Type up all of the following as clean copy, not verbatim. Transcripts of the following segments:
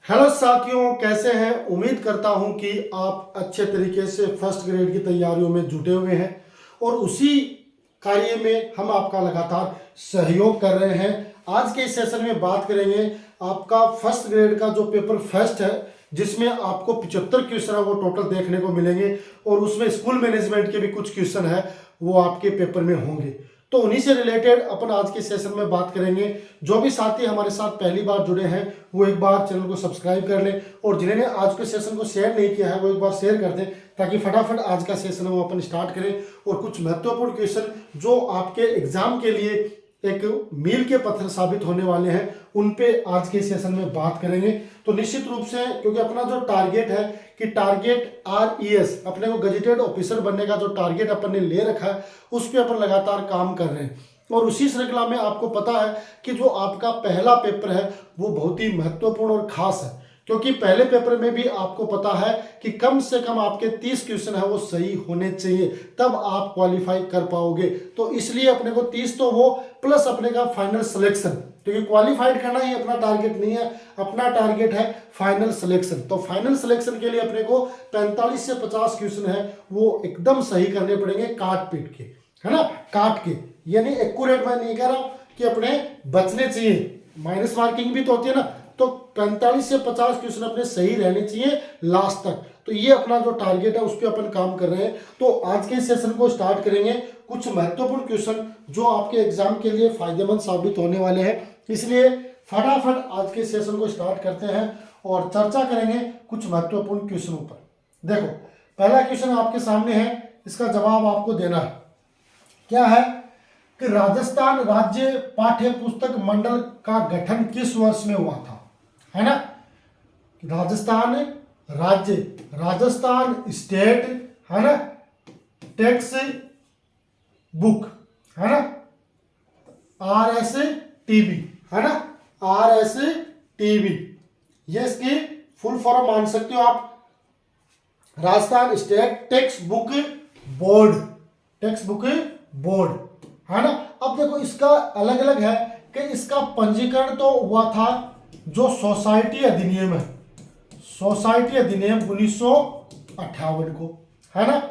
Hello साथियों, कैसे हैं। उम्मीद करता हूं कि आप अच्छे तरीके से फर्स्ट ग्रेड की तैयारियों में जुटे हुए हैं और उसी कार्य में हम आपका लगातार सहयोग कर रहे हैं। आज के इस सेशन में बात करेंगे आपका फर्स्ट ग्रेड का जो पेपर फर्स्ट है, जिसमें आपको 75 क्वेश्चन है वो टोटल देखने को मिलेंगे और उसमें स्कूल मैनेजमेंट के भी कुछ क्वेश्चन है वो आपके पेपर में होंगे। तो उन्हीं से रिलेटेड अपन आज के सेशन में बात करेंगे। जो भी साथी हमारे साथ पहली बार जुड़े हैं वो एक बार चैनल को सब्सक्राइब कर लें और जिन्होंने आज के सेशन को शेयर नहीं किया है वो एक बार शेयर कर दें, ताकि फटाफट आज का सेशन वो अपन स्टार्ट करें और कुछ महत्वपूर्ण क्वेश्चन जो आपके एग्जाम के लिए एक मील के पत्थर साबित होने वाले हैं उन पे आज के सेशन में बात करेंगे। तो निश्चित रूप से, क्योंकि अपना जो टारगेट है कि टारगेट RES अपने को गजेटेड ऑफिसर बनने का जो टारगेट अपन ने ले रखा है उस पर अपन लगातार काम कर रहे हैं और उसी श्रृंखला में आपको पता है कि जो आपका पहला पेपर है वो बहुत ही महत्वपूर्ण और खास है, क्योंकि पहले पेपर में भी आपको पता है कि कम से कम आपके 30 क्वेश्चन है वो सही होने चाहिए, तब आप क्वालिफाई कर पाओगे। तो इसलिए अपने को 30 तो वो प्लस अपने का फाइनल सिलेक्शन, क्योंकि क्वालिफाइड करना ही अपना टारगेट नहीं है, अपना टारगेट है फाइनल सिलेक्शन। तो फाइनल सिलेक्शन के लिए अपने को 45 से 50 क्वेश्चन है वो एकदम सही करने पड़ेंगे, काट पीट के, है ना, काट के, यानी एक्यूरेट मैं नहीं कह रहा हूं कि अपने बचने चाहिए, माइनस मार्किंग भी तो होती है ना। तो 45 से 50 क्वेश्चन अपने सही रहने चाहिए लास्ट तक। तो ये अपना जो टारगेट है उस पर अपन काम कर रहे हैं। तो आज के सेशन को स्टार्ट करेंगे, कुछ महत्वपूर्ण क्वेश्चन जो आपके एग्जाम के लिए फायदेमंद साबित होने वाले हैं, इसलिए फटाफट आज के सेशन को स्टार्ट करते हैं और चर्चा करेंगे कुछ महत्वपूर्ण क्वेश्चनों पर। देखो, पहला क्वेश्चन आपके सामने है, इसका जवाब आपको देना है। क्या है कि राजस्थान राज्य पाठ्य पुस्तक मंडल का गठन किस वर्ष में हुआ था, है ना। राजस्थान राज्य, राजस्थान स्टेट, है ना, टेक्स्ट बुक, है ना, RSTB, है ना, RSTB, ये इसकी फुल फॉर्म मान सकते हो आप। Rajasthan state text book board, text book board, है ना। अब देखो, इसका अलग अलग है कि इसका पंजीकरण तो हुआ था जो सोसाइटी अधिनियम है, सोसाइटी अधिनियम 1958 को, है ना।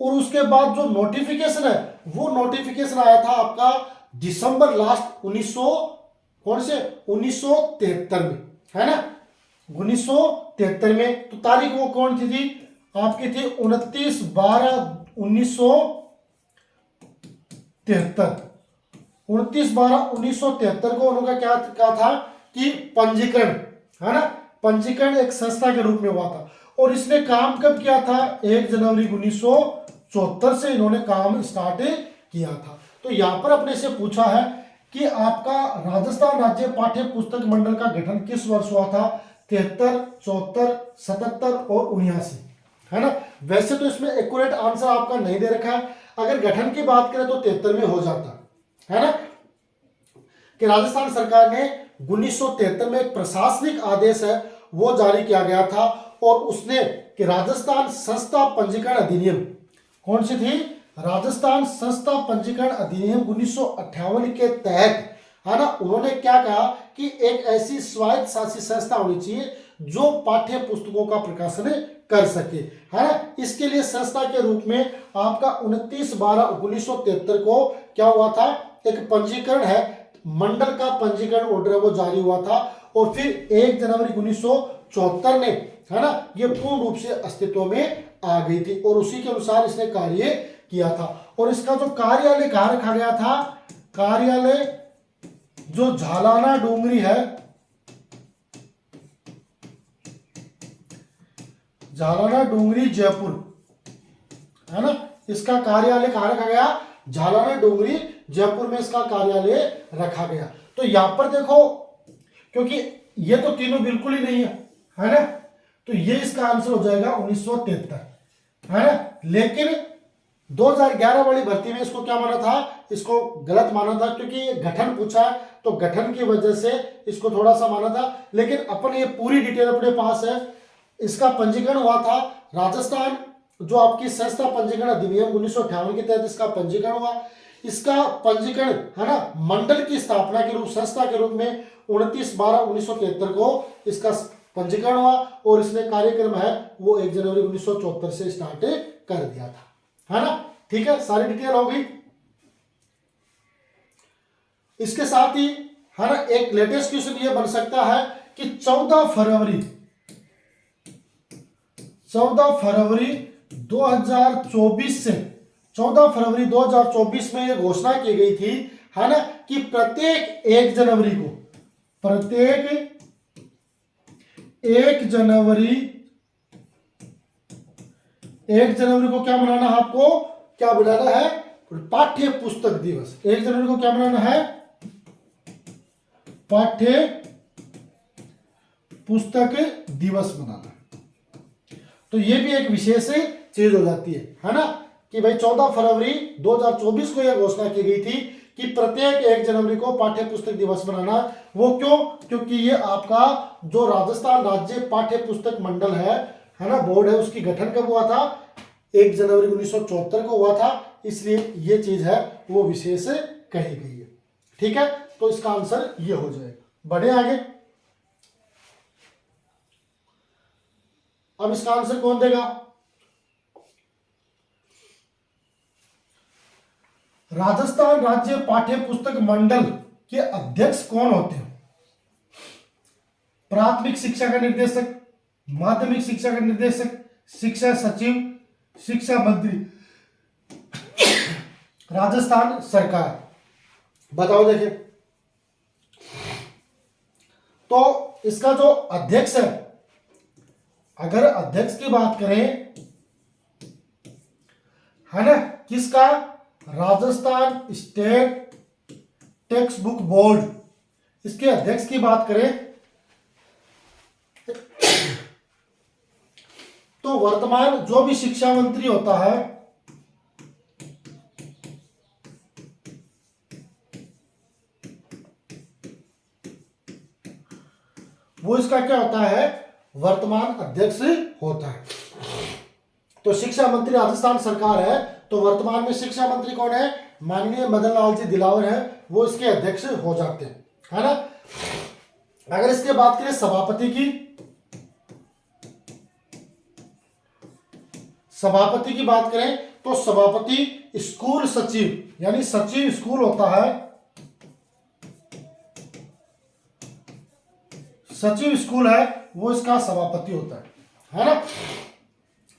और उसके बाद जो नोटिफिकेशन है वो नोटिफिकेशन आया था आपका दिसंबर लास्ट 1973 में, है ना, 1973 में। तो तारीख वो कौन सी थी आपकी, थी 29/12/1973। 29/12/1973 को उन्होंने क्या कहा था कि पंजीकरण, है ना, पंजीकरण एक संस्था के रूप में हुआ था। और इसने काम कब किया था, 1 जनवरी 1974 से इन्होंने काम स्टार्ट किया था। तो यहां पर अपने से पूछा है कि आपका राजस्थान राज्य पाठ्य पुस्तक मंडल का गठन किस वर्ष हुआ था, 73, 74, 77 और 79, है ना। वैसे तो इसमें एक्यूरेट आंसर आपका नहीं दे रखा है, अगर गठन की बात करें तो 73 में हो जाता है ना, कि राजस्थान सरकार ने 1973 में एक प्रशासनिक आदेश है वो जारी किया गया था और उसने कि राजस्थान संस्था पंजीकरण अधिनियम, कौन सी थी, राजस्थान संस्था पंजीकरण अधिनियम 1958 के तहत, है ना, उन्होंने क्या कहा कि एक ऐसी स्वायत्त शासित संस्था होनी चाहिए जो पाठ्य पुस्तकों का प्रकाशन कर सके, है ना। इसके लिए संस्था के रूप में आपका 29/12/1973 को क्या हुआ था, एक पंजीकरण है, मंडल का पंजीकरण ऑर्डर वो जारी हुआ था और फिर 1 जनवरी 1974 में, है ना, ये पूर्ण रूप से अस्तित्व में आ गई थी और उसी के अनुसार इसने कार्य किया था। और इसका जो कार्यालय कहाँ रखा गया था, कार्यालय जो झालाना डूंगरी है, झालाना डूंगरी जयपुर, है ना, इसका कार्यालय कहाँ रखा गया, झालाना डूंगरी जयपुर में इसका कार्यालय रखा गया। तो यहां पर देखो, क्योंकि ये तो तीनों बिल्कुल ही नहीं है ना, तो ये इसका आंसर हो जाएगा 1973, है ना। लेकिन 2011 वाली भर्ती में इसको क्या माना था, इसको गलत माना था, क्योंकि ये गठन पूछा है तो गठन की वजह से इसको थोड़ा सा माना था। लेकिन अपन ये पूरी डिटेल अपने पास है, इसका पंजीकरण हुआ था राजस्थान जो आपकी संस्था पंजीकरण अधिनियम 1958 के तहत इसका पंजीकरण हुआ। इसका पंजीकरण, है ना, मंडल की स्थापना के रूप, संस्था के रूप में 29/12/1973 को इसका पंजीकरण हुआ और इसने कार्यक्रम है वो 1 जनवरी 1974 से स्टार्ट कर दिया था, है ना। ठीक है, सारी डिटेल हो गई। इसके साथ ही है ना एक लेटेस्ट क्वेश्चन ये बन सकता है कि 14 फरवरी 2024 से 14 फरवरी 2024 में ये घोषणा की गई थी, है ना, कि प्रत्येक 1 जनवरी को क्या मनाना है, आपको क्या मनाना है, पाठ्य पुस्तक दिवस। 1 जनवरी को क्या मनाना है, पाठ्य पुस्तक दिवस मनाना। तो ये भी एक विशेष चीज हो जाती है ना, कि भाई 14 फरवरी 2024 को यह घोषणा की गई थी कि प्रत्येक 1 जनवरी को पाठ्य पुस्तक दिवस मनाना। वो क्यों? क्योंकि ये आपका जो राजस्थान राज्य पाठ्य पुस्तक मंडल है ना, बोर्ड है, उसकी गठन कब हुआ था, 1 जनवरी 1974 को हुआ था, इसलिए ये चीज है वो विशेष कही गई है। ठीक है, तो इसका आंसर ये हो जाएगा। बढ़े आगे। अब इसका आंसर कौन देगा? राजस्थान राज्य पाठ्य पुस्तक मंडल के अध्यक्ष कौन होते हैं? प्राथमिक शिक्षा का निर्देशक, माध्यमिक शिक्षा का निर्देशक, शिक्षा सचिव, शिक्षा मंत्री, राजस्थान सरकार। बताओ देखिए। तो इसका जो अध्यक्ष है, अगर अध्यक्ष की बात करें, है ना, किसका, Rajasthan state text book board, इसके अध्यक्ष की बात करें तो वर्तमान जो भी शिक्षा मंत्री होता है वो इसका क्या होता है, वर्तमान अध्यक्ष होता है। तो शिक्षा मंत्री राजस्थान सरकार है, तो वर्तमान में शिक्षा मंत्री कौन है, माननीय मदन लाल जी दिलावर है, वो इसके अध्यक्ष हो जाते हैं, है ना। अगर इसके बात करें सभापति की बात करें तो सभापति स्कूल सचिव, यानी सचिव स्कूल होता है, सचिव स्कूल है वो इसका सभापति होता है ना।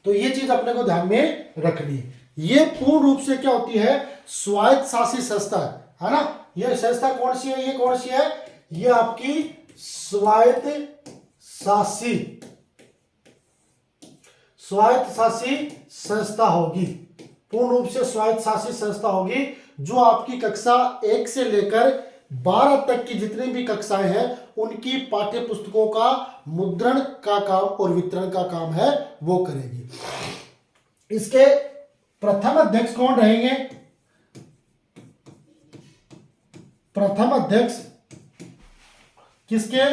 तो ये चीज अपने को ध्यान में रखनी है। ये पूर्ण रूप से क्या होती है, स्वायत्त शासी संस्था है ना। ये संस्था कौन सी है, ये कौन सी है, ये आपकी स्वायत्त शासी संस्था होगी, पूर्ण रूप से स्वायत्त शासी संस्था होगी, जो आपकी कक्षा 1 से लेकर 12 तक की जितनी भी कक्षाएं हैं उनकी पाठ्य पुस्तकों का मुद्रण का काम और वितरण का काम है वो करेगी। इसके प्रथम अध्यक्ष कौन रहेंगे, प्रथम अध्यक्ष किसके,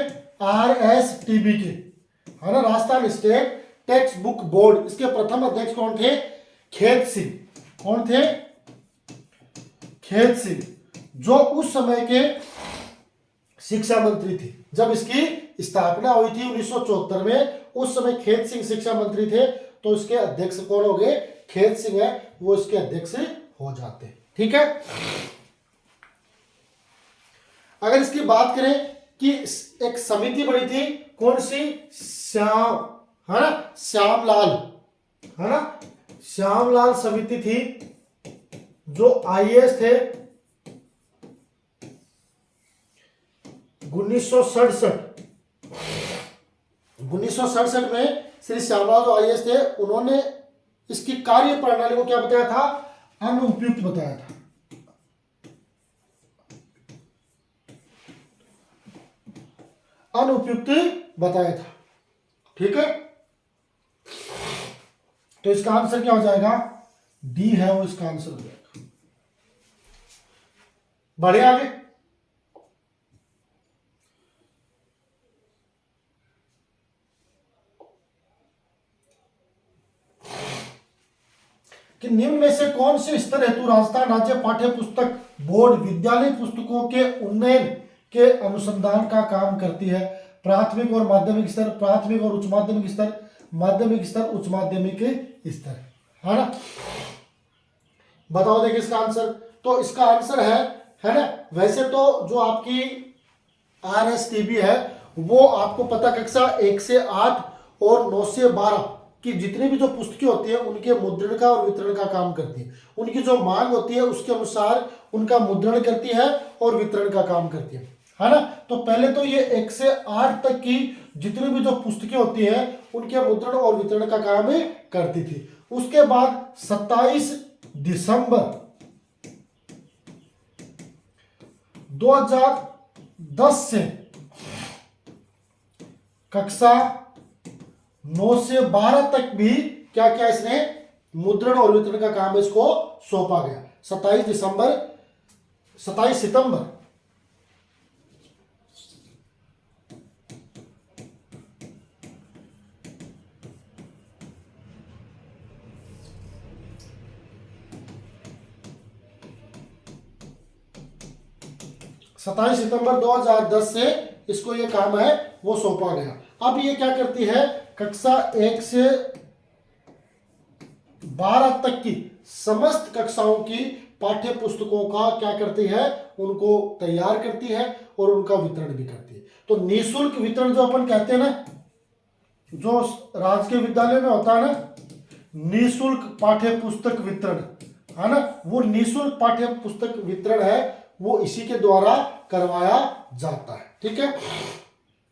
RSTB के, है ना, Rajasthan state text book board. इसके प्रथम अध्यक्ष कौन थे, खेत सिंह। कौन थे, खेत सिंह, जो उस समय के शिक्षा मंत्री थे। जब इसकी स्थापना हुई थी 1974 में, उस समय खेत सिंह शिक्षा मंत्री थे, तो इसके अध्यक्ष कौन हो गए, खेत सिंह है वो इसके अध्यक्ष हो जाते हैं। ठीक है। अगर इसकी बात करें कि एक समिति बनी थी, कौन सी, श्याम, है ना, श्यामलाल, है ना, श्यामलाल समिति थी, जो IAS थे 1967 में श्री श्यामलाल जो IAS थे, उन्होंने इसकी कार्य प्रणाली को क्या बताया था, अनुपयुक्त बताया था। अनुपयुक्त बताया था। ठीक है, तो इसका आंसर क्या हो जाएगा, डी है वो इसका आंसर हो जाएगा। बढ़े आगे। कि निम्न में से कौन से स्तर हेतु राजस्थान राज्य पाठ्य पुस्तक बोर्ड विद्यालय पुस्तकों के उन्नयन के अनुसंधान का काम करती है। प्राथमिक और माध्यमिक स्तर, प्राथमिक और उच्च माध्यमिक स्तर, माध्यमिक स्तर, उच्च माध्यमिक स्तर, है ना। बताओ देखिए इसका आंसर। तो इसका आंसर है ना। वैसे तो जो आपकी RSTB है वो आपको पता कक्षा 1 से 8 और 9 से 12 कि जितनी भी जो पुस्तकें होती है उनके मुद्रण का और वितरण का काम करती है। उनकी जो मांग होती है उसके अनुसार उनका मुद्रण करती है और वितरण का काम करती है ना। तो पहले तो ये 1 से 8 तक की जितनी भी जो पुस्तकें होती है उनके मुद्रण और वितरण का काम करती थी। उसके बाद 27 दिसंबर 2010 से कक्षा 9 से 12 तक भी क्या क्या इसने मुद्रण और वितरण का काम इसको सौंपा गया। 27 सितंबर 2010 से इसको ये काम है वो सौंपा गया। अब ये क्या करती है, कक्षा 1 से 12 तक की समस्त कक्षाओं की पाठ्य पुस्तकों का क्या करती है, उनको तैयार करती है और उनका वितरण भी करती है। तो निःशुल्क वितरण जो अपन कहते हैं ना, जो राजकीय विद्यालय में होता है ना, निःशुल्क पाठ्य पुस्तक वितरण, है ना, वो निःशुल्क पाठ्य पुस्तक वितरण है वो इसी के द्वारा करवाया जाता है। ठीक है।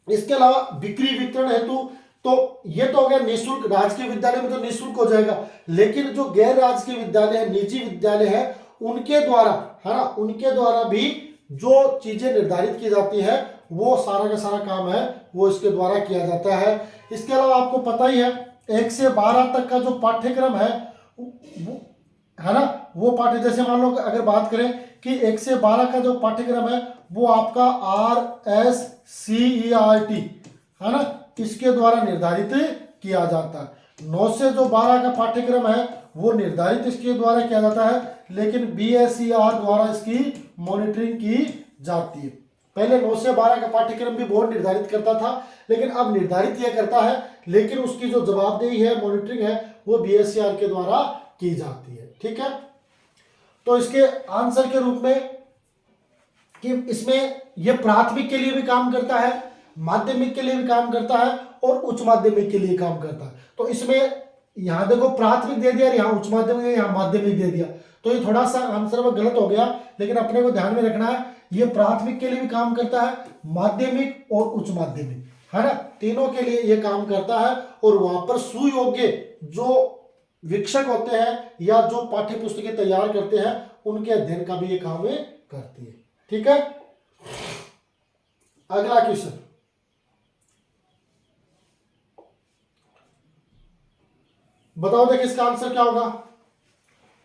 इसके अलावा बिक्री वितरण हेतु तो ये तो हो गया निःशुल्क, राजकीय विद्यालय में तो निःशुल्क हो जाएगा, लेकिन जो गैर राजकीय विद्यालय है, निजी विद्यालय है, उनके द्वारा, है ना, उनके द्वारा भी जो चीजें निर्धारित की जाती है वो सारा का सारा काम है वो इसके द्वारा किया जाता है। इसके अलावा आपको पता ही है 1 से 12 तक का जो पाठ्यक्रम है वो, है ना, वो पाठ्य, जैसे मान लो अगर बात करें कि 1 से 12 का जो पाठ्यक्रम है वो आपका RSCERT, है ना, इसके द्वारा निर्धारित किया जाता है। 9 से जो 12 का पाठ्यक्रम है वो निर्धारित इसके द्वारा किया जाता है, लेकिन BSER द्वारा इसकी मॉनिटरिंग की जाती है। पहले 9 से 12 का पाठ्यक्रम भी बोर्ड निर्धारित करता था, लेकिन अब निर्धारित यह करता है, लेकिन उसकी जो जवाबदेही है, मॉनिटरिंग है, वो BSER के द्वारा की जाती है। ठीक है। तो इसके आंसर के रूप में कि इसमें यह प्राथमिक के लिए भी काम करता है, माध्यमिक के लिए भी काम करता है और उच्च माध्यमिक के लिए काम करता है। तो इसमें यहां देखो प्राथमिक दे दिया, यहां उच्च माध्यमिक, यहां माध्यमिक दे दिया, तो ये थोड़ा सा आंसर में गलत हो गया, लेकिन अपने को ध्यान में रखना है ये प्राथमिक के लिए भी काम करता है, माध्यमिक और उच्च माध्यमिक, है ना, तीनों के लिए ये काम करता है। और वहां पर सुयोग्य जो शिक्षक होते हैं या जो पाठ्य पुस्तकें तैयार करते हैं उनके अध्ययन का भी ये काम करती है। ठीक है। अगला क्वेश्चन, बताओ देखिए इसका आंसर क्या होगा।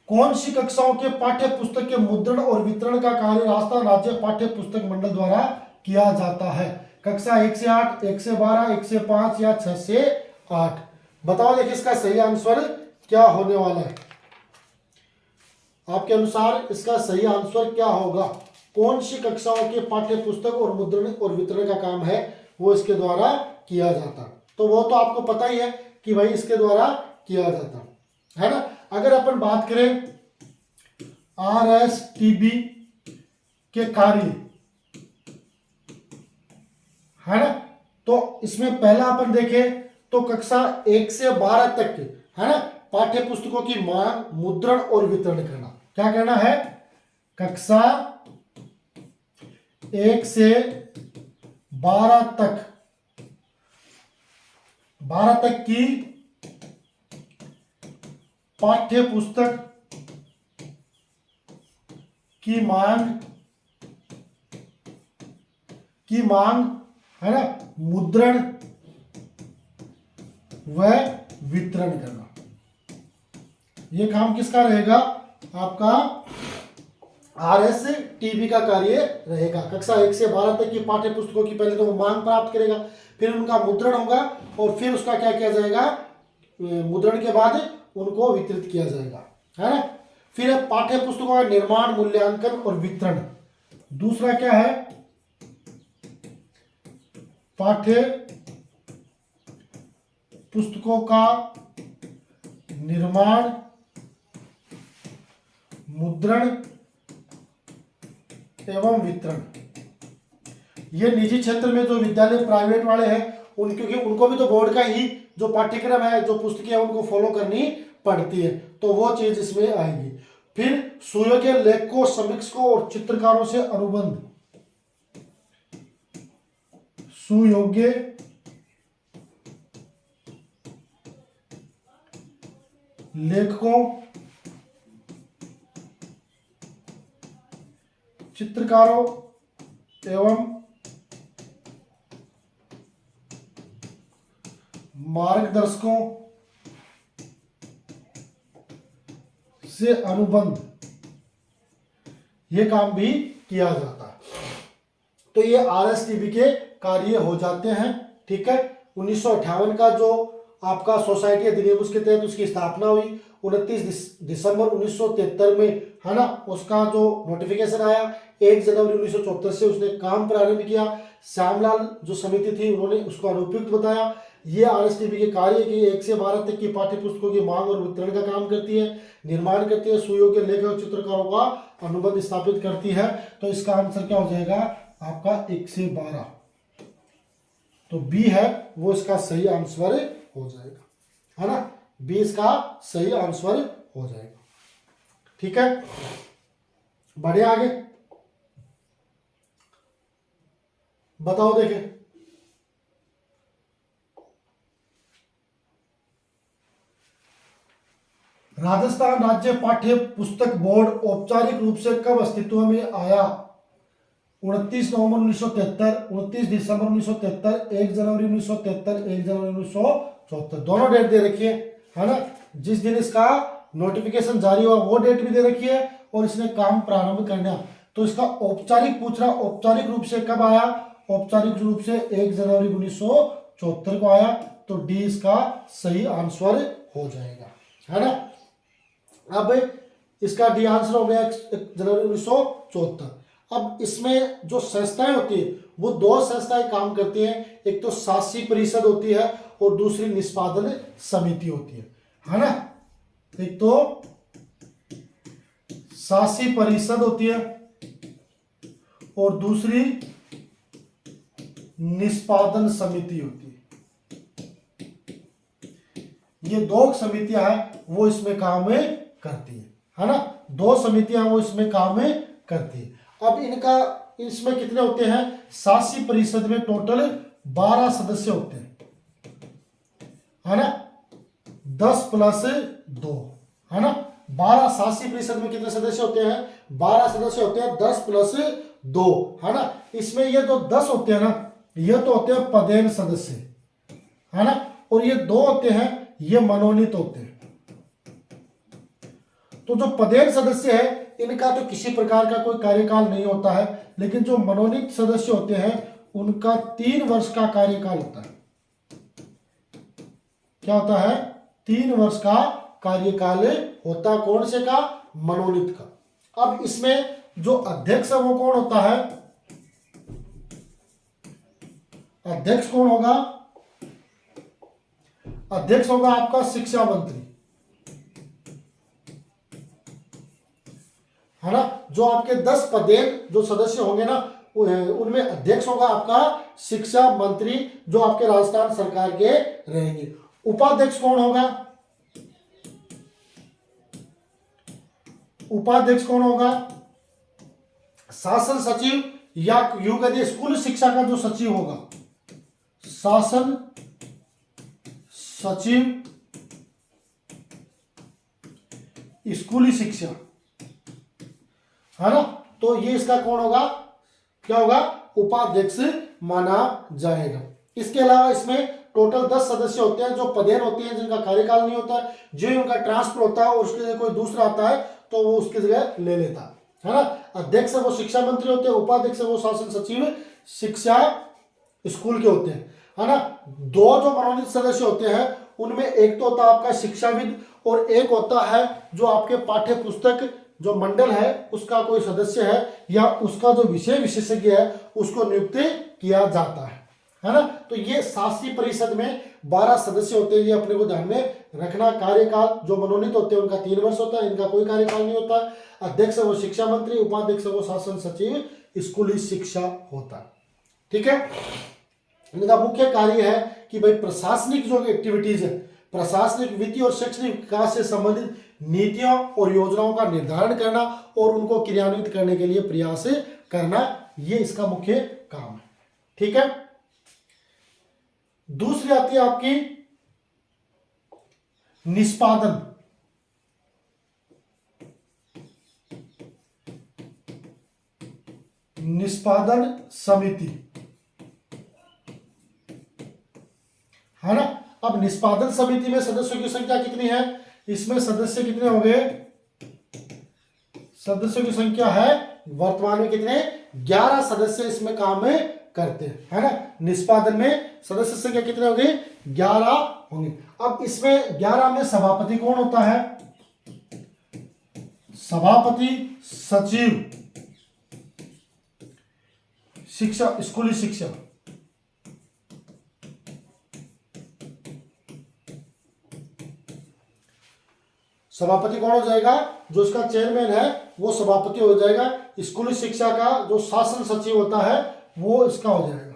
कौन सी कक्षाओं के पाठ्य पुस्तक के मुद्रण और वितरण का कार्य राजस्थान राज्य पाठ्य पुस्तक मंडल द्वारा किया जाता है। कक्षा 1 से 8, 1 से 12, 1 से 5 या 6 से 8। बताओ देखिए इसका सही आंसर क्या होने वाला है। आपके अनुसार इसका सही आंसर क्या होगा। कौन सी कक्षाओं के पाठ्य पुस्तक और मुद्रण और वितरण का काम है वो इसके द्वारा किया जाता, तो वो तो आपको पता ही है कि भाई इसके द्वारा किया जाता है ना। अगर अपन बात करें RSTB के कार्य, है ना, तो इसमें पहला अपन देखें तो कक्षा 1 से 12 तक के, है ना, पाठ्य पुस्तकों की मांग, मुद्रण और वितरण करना। क्या करना है, कक्षा 1 से 12 तक की पाठ्य पुस्तक की मांग, है ना, मुद्रण व वितरण करना। यह काम किसका रहेगा, आपका RSTB का कार्य रहेगा। कक्षा 1 से 12 तक की पाठ्य पुस्तकों की पहले तो वो मांग प्राप्त करेगा, फिर उनका मुद्रण होगा और फिर उसका क्या किया जाएगा, मुद्रण के बाद उनको वितरित किया जाएगा, है ना। फिर पाठ्य पुस्तकों का निर्माण, मूल्यांकन और वितरण। दूसरा क्या है, पाठ्य पुस्तकों का निर्माण, मुद्रण एवं वितरण। ये निजी क्षेत्र में जो विद्यालय प्राइवेट वाले हैं क्योंकि उनको भी तो बोर्ड का ही जो पाठ्यक्रम है, जो पुस्तकें है, उनको फॉलो करनी पड़ती है, तो वो चीज इसमें आएगी। फिर सुयोग्य लेखकों, समीक्षकों और चित्रकारों से अनुबंध। सुयोग्य लेखकों, चित्रकारों एवं मार्गदर्शकों से अनुबंध, ये काम भी किया जाता है। तो ये आरएसटीबी के कार्य हो जाते हैं। ठीक है, 1958 का जो आपका सोसाइटी अधिनियम उसके तहत उसकी स्थापना हुई 29 दिसंबर 1973 में, है ना। उसका जो नोटिफिकेशन आया 1 जनवरी 1974 से उसने काम प्रारंभ किया। श्यामलाल जो समिति थी उन्होंने उसको अनुपयुक्त बताया। ये आरएसटीबी के कार्य की 1 से 12 तक की पाठ्य पुस्तकों की मांग और वितरण का काम करती है, निर्माण करती है, सुयोग्य लेखक और चित्रकारों का अनुबंध स्थापित करती है। तो इसका आंसर क्या हो जाएगा आपका 1 से 12, तो बी है वो इसका सही आंसर हो जाएगा, है ना। बी इसका सही आंसर हो जाएगा। ठीक है, बढ़े आगे, बताओ देखें। राजस्थान राज्य पाठ्य पुस्तक बोर्ड औपचारिक रूप से कब अस्तित्व में आया? 29 नवंबर 1973, 29 दिसंबर 1973, 1 जनवरी 1973, 1 जनवरी 1974, दोनों डेट दे रखी है ना। जिस दिन इसका नोटिफिकेशन जारी हुआ वो डेट भी दे रखी है और इसने काम प्रारंभ करना। तो इसका औपचारिक पूछ रहा, औपचारिक रूप से कब आया? औपचारिक रूप से 1 जनवरी 1974 को आया, तो डी इसका सही आंसर हो जाएगा, है ना। अब इसका डी आंसर हो गया 1 जनवरी 1974। अब इसमें जो संस्थाएं होती है वो 2 संस्थाएं काम करती हैं, एक तो शासी परिषद होती है और दूसरी निष्पादन समिति होती है ना। एक तो शासी परिषद होती है और दूसरी निष्पादन समिति होती है। ये 2 समितियां हैं वो इसमें काम करती है ना। 2 समितियां वो इसमें काम करती है। अब इनका इसमें कितने होते हैं? शासी परिषद में टोटल 12 सदस्य होते हैं, है ना। 10 + 2, है ना। 12 शासी परिषद में कितने सदस्य होते हैं? 12 सदस्य होते हैं, 10 + 2, है ना। इसमें ये जो 10 होते हैं ना, ये तो होते हैं पदेन सदस्य, है ना, और ये 2 होते हैं ये मनोनीत होते हैं। तो जो पदेन सदस्य है इनका तो किसी प्रकार का कोई कार्यकाल नहीं होता है, लेकिन जो मनोनीत सदस्य होते हैं उनका 3 वर्ष का कार्यकाल होता है। क्या होता है? 3 वर्ष का कार्यकाल होता, कौन से का? मनोनीत का। अब इसमें जो अध्यक्ष है वो कौन होता है? अध्यक्ष कौन होगा? अध्यक्ष होगा आपका शिक्षा मंत्री, है ना। जो आपके 10 पदेन जो सदस्य होंगे ना उनमें अध्यक्ष होगा आपका शिक्षा मंत्री, जो आपके राजस्थान सरकार के रहेंगे। उपाध्यक्ष कौन होगा? उपाध्यक्ष कौन होगा? शासन सचिव, या यूं कहिए स्कूल शिक्षा का जो सचिव होगा, शासन सचिव स्कूली शिक्षा, है ना। तो ये इसका कौन होगा? क्या होगा? उपाध्यक्ष माना जाएगा। इसके अलावा इसमें टोटल 10 सदस्य होते हैं जो पदेन होते हैं, जिनका कार्यकाल नहीं होता है। जो उनका ट्रांसफर होता है और उसके लिए कोई दूसरा आता है तो वो उसकी जगह ले लेता है ना। अध्यक्ष वो शिक्षा मंत्री होते हैं, उपाध्यक्ष वो शासन सचिव शिक्षा स्कूल के होते हैं, है ना। 2 जो मनोनीत सदस्य होते हैं उनमें एक तो होता है आपका शिक्षाविद और एक होता है जो आपके पाठ्य पुस्तक जो मंडल है उसका कोई सदस्य है या उसका जो विषय विशेषज्ञ है उसको नियुक्त किया जाता है ना। तो ये शासी परिषद में 12 सदस्य होते हैं, ये अपने को ध्यान में रखना। कार्यकाल जो मनोनीत होते हैं उनका 3 वर्ष होता है, इनका कोई कार्यकाल नहीं होता। अध्यक्ष वो शिक्षा मंत्री, उपाध्यक्ष वो शासन सचिव स्कूली शिक्षा होता है। ठीक है, इनका मुख्य कार्य है कि भाई प्रशासनिक जो एक्टिविटीज है, प्रशासनिक, वित्तीय और शैक्षणिक विकास से संबंधित नीतियों और योजनाओं का निर्धारण करना और उनको क्रियान्वित करने के लिए प्रयास करना, ये इसका मुख्य काम है। ठीक है, दूसरी आती है आपकी निष्पादन। निष्पादन समिति, है ना। अब निष्पादन समिति में सदस्यों की संख्या कितनी है? इसमें सदस्य कितने हो गए? सदस्यों की संख्या है वर्तमान में कितने? 11 सदस्य इसमें काम में करते हैं, है ना। निष्पादन में सदस्य संख्या कितने हो गए? 11 होंगे। अब इसमें 11 में सभापति कौन होता है? सभापति सचिव शिक्षा, स्कूली शिक्षा। सभापति कौन हो जाएगा? जो इसका चेयरमैन है वो सभापति हो जाएगा। स्कूली शिक्षा का जो शासन सचिव होता है वो इसका हो जाएगा।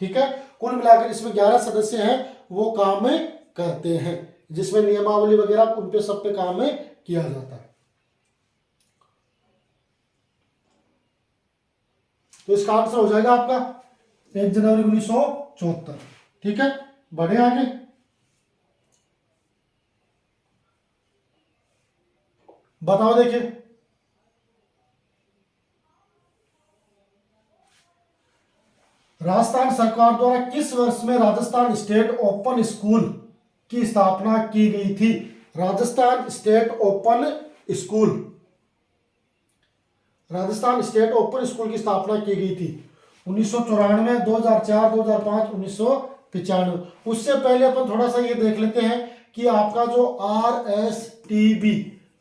ठीक है, कुल मिलाकर इसमें 11 सदस्य हैं, वो काम में करते हैं, जिसमें नियमावली वगैरह उन पे सब पे काम में किया जाता है। तो इसका आंसर हो जाएगा आपका 1 जनवरी 1974। ठीक है, बढ़े आगे। बताओ, देखिए राजस्थान सरकार द्वारा किस वर्ष में राजस्थान स्टेट ओपन स्कूल की स्थापना की गई थी? Rajasthan state open school, Rajasthan state open school की स्थापना की गई थी 1994, 2004, 2005, 1995। उससे पहले अपन थोड़ा सा ये देख लेते हैं कि आपका जो RSTB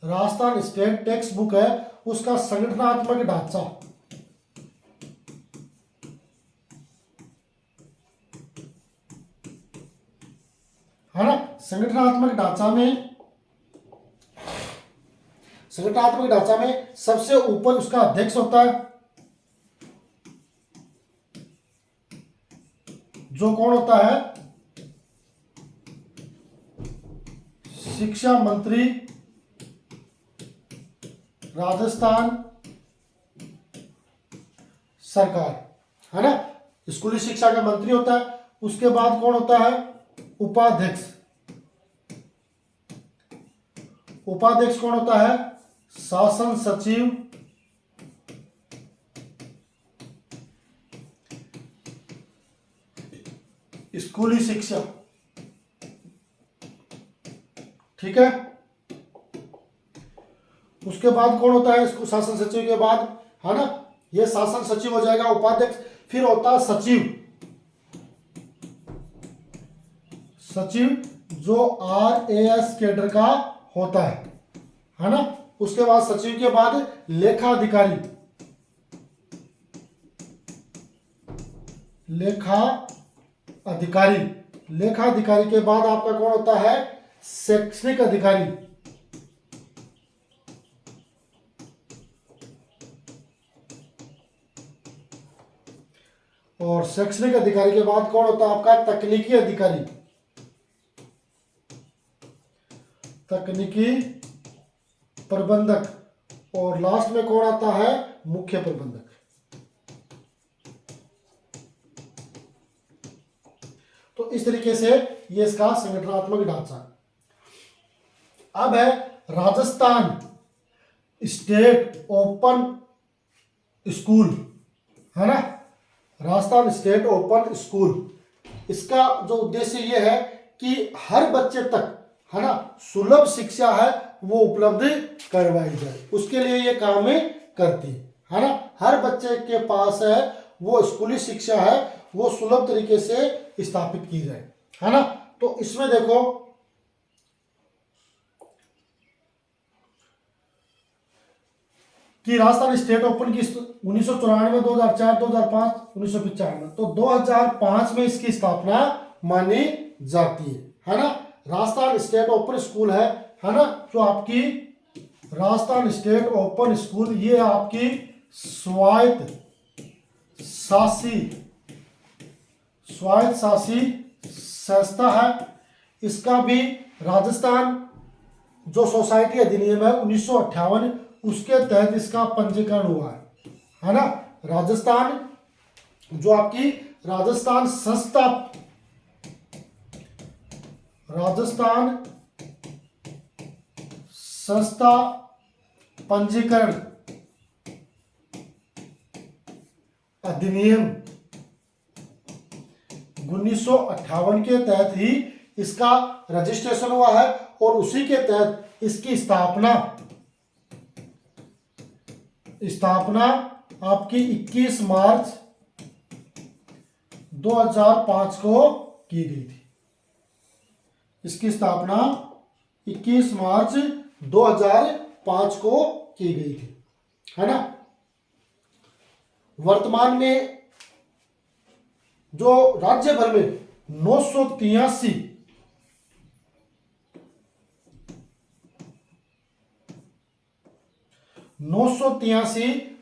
Rajasthan state text book है उसका संगठनात्मक ढांचा, है ना। संगठनात्मक ढांचा में सबसे ऊपर उसका अध्यक्ष होता है, जो कौन होता है? शिक्षा मंत्री राजस्थान सरकार, है ना। स्कूली शिक्षा का मंत्री होता है। उसके बाद कौन होता है? उपाध्यक्ष। उपाध्यक्ष कौन होता है? शासन सचिव स्कूली शिक्षा। ठीक है, उसके बाद कौन होता है? इसको शासन सचिव के बाद, है ना, ये शासन सचिव हो जाएगा, उपाध्यक्ष। फिर होता है सचिव, सचिव जो RAS कैडर का होता है ना। उसके बाद सचिव के बाद लेखा अधिकारी, लेखा अधिकारी के बाद आपका कौन होता है? शैक्षणिक अधिकारी, और शैक्षणिक अधिकारी के बाद कौन होता है आपका? तकनीकी अधिकारी, तकनीकी प्रबंधक, और लास्ट में कौन आता है? मुख्य प्रबंधक। तो इस तरीके से ये इसका संगठनात्मक ढांचा। अब है राजस्थान स्टेट ओपन स्कूल, है ना। राजस्थान स्टेट ओपन स्कूल, इसका जो उद्देश्य ये है कि हर बच्चे तक, है ना, सुलभ शिक्षा है वो उपलब्ध करवाई जाए, उसके लिए ये काम करती है ना। हर बच्चे के पास है वो स्कूली शिक्षा है वो सुलभ तरीके से स्थापित की जाए, है ना। तो इसमें देखो कि राजस्थान स्टेट ओपन की 1994, 2004, 2005, 1995, तो 2005 में इसकी स्थापना मानी जाती है ना। राजस्थान स्टेट ओपन स्कूल है ना, जो आपकी राजस्थान स्टेट ओपन स्कूल, ये आपकी स्वायत्त शासी संस्था है। इसका भी राजस्थान जो सोसाइटी अधिनियम है 1958, उसके तहत इसका पंजीकरण हुआ है ना। राजस्थान जो आपकी राजस्थान संस्था पंजीकरण अधिनियम 1958 के तहत ही इसका रजिस्ट्रेशन हुआ है और उसी के तहत इसकी स्थापना आपकी 21 मार्च 2005 को की गई थी। इसकी स्थापना 21 मार्च 2005 को की गई थी, है ना। वर्तमान में जो राज्य भर में 983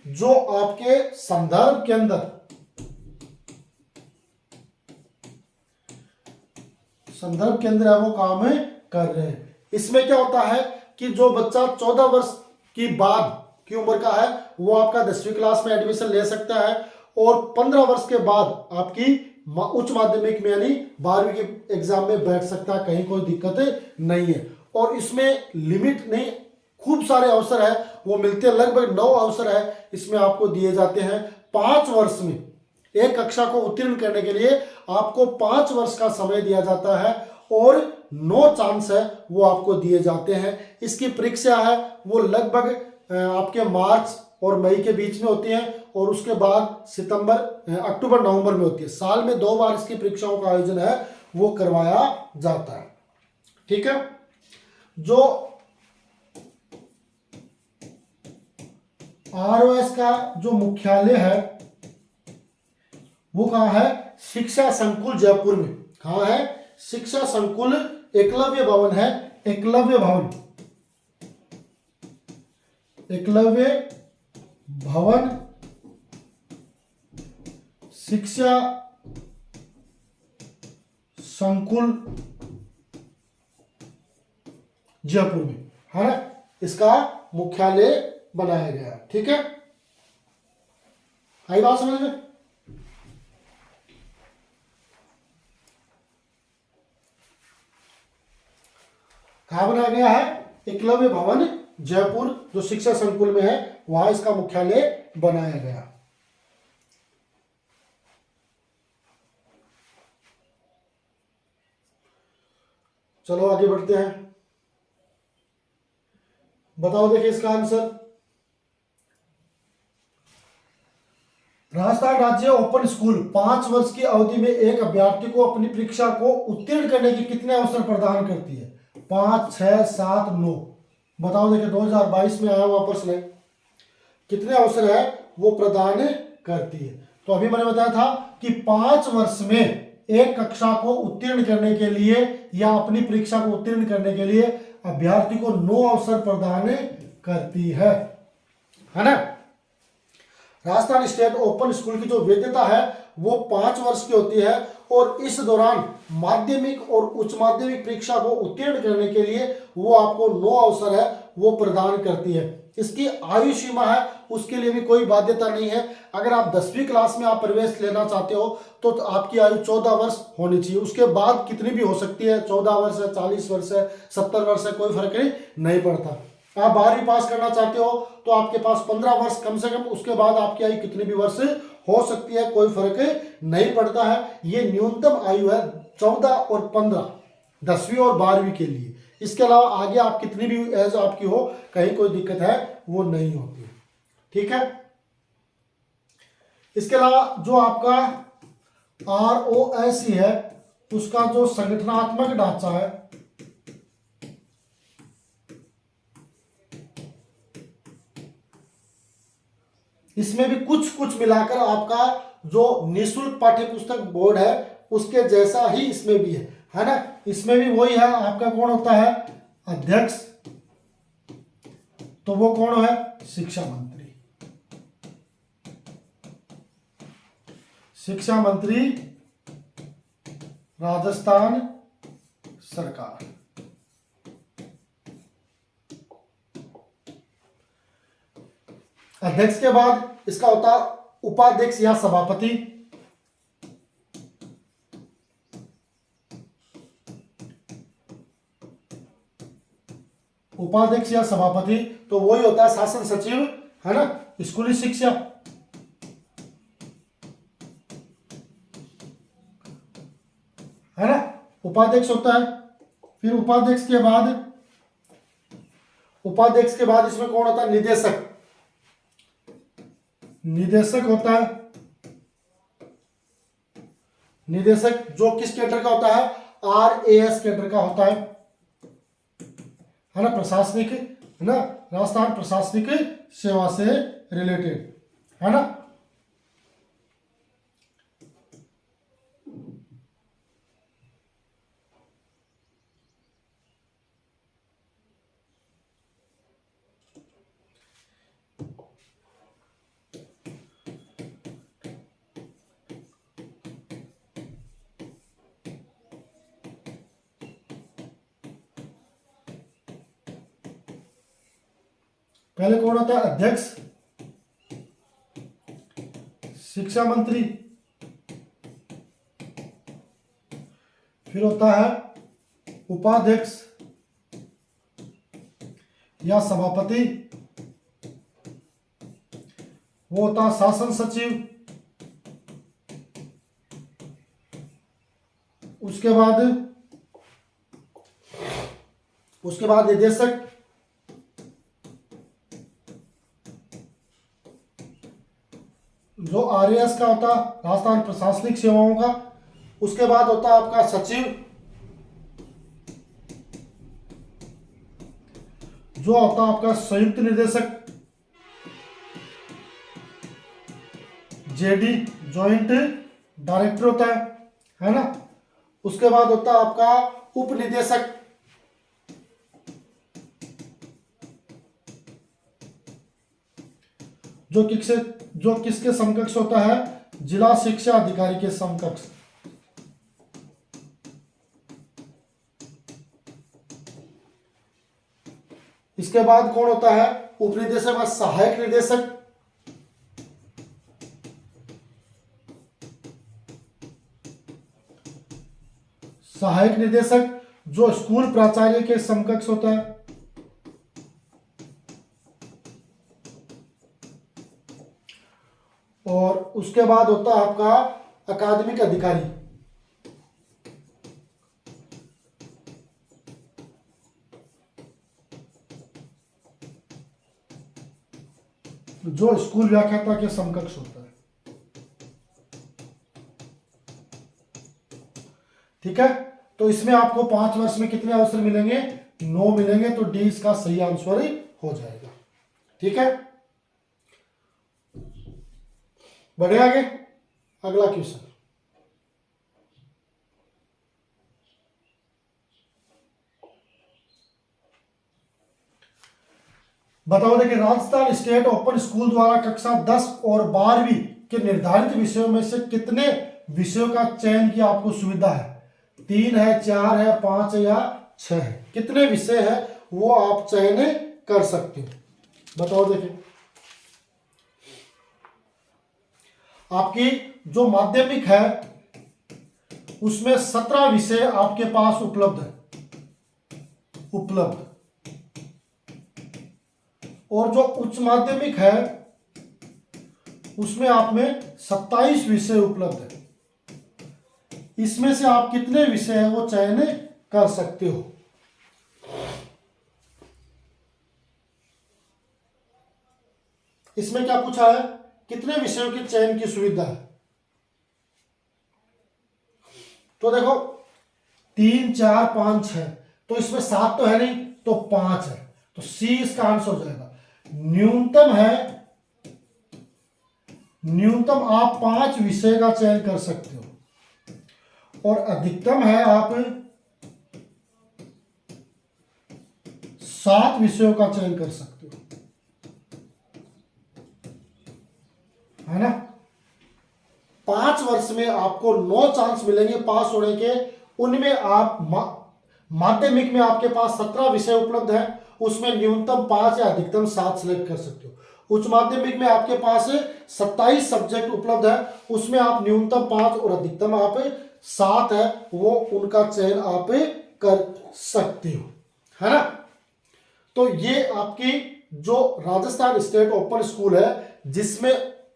जो आपके संदर्भ के अंदर है वो काम कर रहे हैं। इसमें क्या होता है कि जो बच्चा 14 वर्ष की बाद की उम्र का है वो आपका 10वीं क्लास में एडमिशन ले सकता है और 15 वर्ष के बाद आपकी उच्च माध्यमिक में यानी 12वीं के एग्जाम में बैठ सकता है, कहीं कोई दिक्कत नहीं है। और इसमें लिमिट नहीं, खूब सारे अवसर है वो मिलते हैं, लगभग 9 अवसर है इसमें आपको दिए जाते हैं। 5 वर्ष में एक कक्षा को उत्तीर्ण करने के लिए आपको 5 वर्ष का समय दिया जाता है और 9 चांस है वो आपको दिए जाते हैं। इसकी परीक्षा है वो लगभग आपके मार्च और मई के बीच में होती है और उसके बाद अक्टूबर नवंबर में होती है। साल में 2 बार इसकी परीक्षाओं का आयोजन है वो करवाया जाता है, ठीक है। जो ROS का जो मुख्यालय है वो कहाँ है? शिक्षा संकुल जयपुर में। कहाँ है? शिक्षा संकुल एकलव्य भवन है, एकलव्य भवन शिक्षा संकुल जयपुर में, है ना, इसका मुख्यालय बनाया गया है, ठीक है। आई बात समझ में? कहा बनाया गया है? एकलव्य भवन जयपुर जो शिक्षा संकुल में है वहां इसका मुख्यालय बनाया गया। चलो आगे बढ़ते हैं, बताओ देखिए इसका आंसर। राजस्थान राज्य ओपन स्कूल 5 वर्ष की अवधि में एक अभ्यर्थी को अपनी परीक्षा को उत्तीर्ण करने के कितने अवसर प्रदान करती है? 5, 6, 7, 9। बताओ देखिए 2022 में आया हुआ प्रश्न है, कितने अवसर है वो प्रदान करती है? तो अभी मैंने बताया था कि 5 वर्ष में एक कक्षा को उत्तीर्ण करने के लिए या अपनी परीक्षा को उत्तीर्ण करने के लिए अभ्यर्थी को 9 अवसर प्रदान करती है ना। राजस्थान स्टेट ओपन स्कूल की जो वैधता है वो 5 वर्ष की होती है और इस दौरान माध्यमिक और उच्च माध्यमिक परीक्षा को उत्तीर्ण करने के लिए वो आपको 9 अवसर है वो प्रदान करती है। इसकी आयु सीमा है उसके लिए भी कोई बाध्यता नहीं है। अगर आप 10वीं क्लास में आप प्रवेश लेना चाहते हो तो आपकी आयु 14 वर्ष होनी चाहिए, उसके बाद कितनी भी हो सकती है, 14 वर्ष है, 40 वर्ष है, 70 वर्ष है, कोई फर्क नहीं पड़ता। आप 12वीं पास करना चाहते हो तो आपके पास 15 वर्ष कम से कम, उसके बाद आपकी आयु कितनी भी वर्ष हो सकती है, कोई फर्क नहीं पड़ता है। ये न्यूनतम आयु है 14 और 15 10वीं और 12वीं के लिए। इसके अलावा आगे आप कितनी भी एज आपकी हो कहीं कोई दिक्कत है वो नहीं होती है, ठीक है। इसके अलावा जो आपका ROS है उसका जो संगठनात्मक ढांचा है इसमें भी कुछ कुछ मिलाकर आपका जो निःशुल्क पाठ्य पुस्तक बोर्ड है उसके जैसा ही इसमें भी है ना। इसमें भी वही है, आपका कौन होता है, अध्यक्ष, तो वो कौन है, शिक्षा मंत्री। शिक्षा मंत्री राजस्थान सरकार। अध्यक्ष के बाद इसका होता उपाध्यक्ष या सभापति। उपाध्यक्ष या सभापति तो वही होता है शासन सचिव, है ना, स्कूली शिक्षा। है ना, उपाध्यक्ष होता है। फिर उपाध्यक्ष के बाद इसमें कौन होता है, निदेशक। निदेशक होता है, निदेशक जो किस कैडर का होता है, RAS कैडर का होता है ना, प्रशासनिक, है ना, राजस्थान प्रशासनिक सेवा से रिलेटेड, है ना। पहले कौन होता है, अध्यक्ष, शिक्षा मंत्री, फिर होता है उपाध्यक्ष या सभापति, वो होता है शासन सचिव। उसके बाद निदेशक, जो RAS का होता है राजस्थान प्रशासनिक सेवाओं का। उसके बाद होता है आपका सचिव, जो होता है आपका संयुक्त निदेशक, JD, जॉइंट डायरेक्टर होता है ना। उसके बाद होता है आपका उप निदेशक, जो किसके समकक्ष होता है, जिला शिक्षा अधिकारी के समकक्ष। इसके बाद कौन होता है, उप निदेशक व सहायक निदेशक। सहायक निदेशक जो स्कूल प्राचार्य के समकक्ष होता है। और उसके बाद होता है आपका अकादमिक अधिकारी, जो स्कूल व्याख्याता के समकक्ष होता है। ठीक है, तो इसमें आपको 5 वर्ष में कितने अवसर मिलेंगे, 9 मिलेंगे। तो डी इसका सही आंसर हो जाएगा। ठीक है, बढ़े आगे, अगला क्वेश्चन। बताओ, देखिए, राजस्थान स्टेट ओपन स्कूल द्वारा कक्षा 10 और 12वीं के निर्धारित विषयों में से कितने विषयों का चयन की आपको सुविधा है। 3 है, 4 है, 5 है या 6 है। कितने विषय है वो आप चयन कर सकते हो। बताओ, देखिए, आपकी जो माध्यमिक है उसमें 17 विषय आपके पास उपलब्ध है, और जो उच्च माध्यमिक है उसमें आप में 27 विषय उपलब्ध है। इसमें से आप कितने विषय है वो चयन कर सकते हो। इसमें क्या पूछा है, कितने विषयों के चयन की सुविधा है। तो देखो, 3, 4, 5, 6, तो इसमें 7 तो है नहीं, तो 5 है, तो सी इसका आंसर हो जाएगा। न्यूनतम है न्यूनतम आप 5 विषय का चयन कर सकते हो और अधिकतम है आप 7 विषयों का चयन कर सकते हो, है ना। 5 वर्ष में आपको 9 चांस मिलेंगे पास होने के। उनमें आप माध्यमिक में आपके पास 17 विषय उपलब्ध है, उसमें न्यूनतम 5 या अधिकतम 7 सिलेक्ट कर सकते हो। उच्च माध्यमिक में आपके पास 27 सब्जेक्ट उपलब्ध है, उसमें आप न्यूनतम 5 और अधिकतम आप 7 है वो उनका चयन आप कर सकते हो, है ना। तो ये आपकी जो राजस्थान स्टेट ओपन स्कूल है जिसमें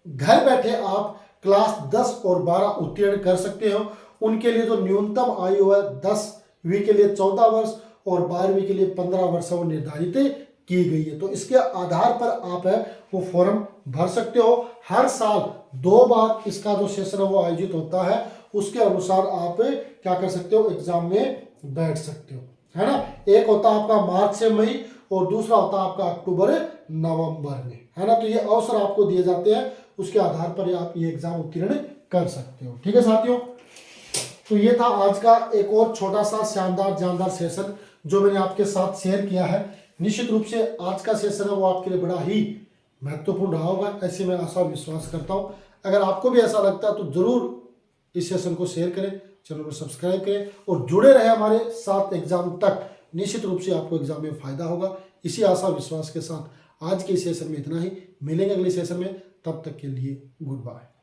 घर बैठे आप क्लास 10 और 12 उत्तीर्ण कर सकते हो, उनके लिए जो न्यूनतम आयु है 10वीं के लिए 14 वर्ष और 12वीं के लिए 15 वर्ष वो निर्धारित की गई है। तो इसके आधार पर आप है वो फॉर्म भर सकते हो। हर साल 2 बार इसका जो सेशन है वो आयोजित होता है, उसके अनुसार आप क्या कर सकते हो, एग्जाम में बैठ सकते हो, है ना। एक होता है आपका मार्च से मई और दूसरा होता है आपका अक्टूबर नवंबर में, है ना। तो ये अवसर आपको दिए जाते हैं, उसके आधार पर आप ये एग्जाम उत्तीर्ण कर सकते हो। ठीक है साथियों, तो ये था आज का एक और छोटा सा शानदार जानदार सेशन जो मैंने आपके साथ शेयर किया है। निश्चित रूप से आज का सेशन है वो आपके लिए बड़ा ही महत्वपूर्ण रहा होगा, ऐसे मैं आशा विश्वास करता हूँ। अगर आपको भी ऐसा लगता है तो जरूर इस सेशन को शेयर करें, चैनल को सब्सक्राइब करें और जुड़े रहे हमारे साथ एग्जाम तक। निश्चित रूप से आपको एग्जाम में फायदा होगा। इसी आशा विश्वास के साथ आज के सेशन में इतना ही। मिलेंगे अगले सेशन में, तब तक के लिए गुड बाय।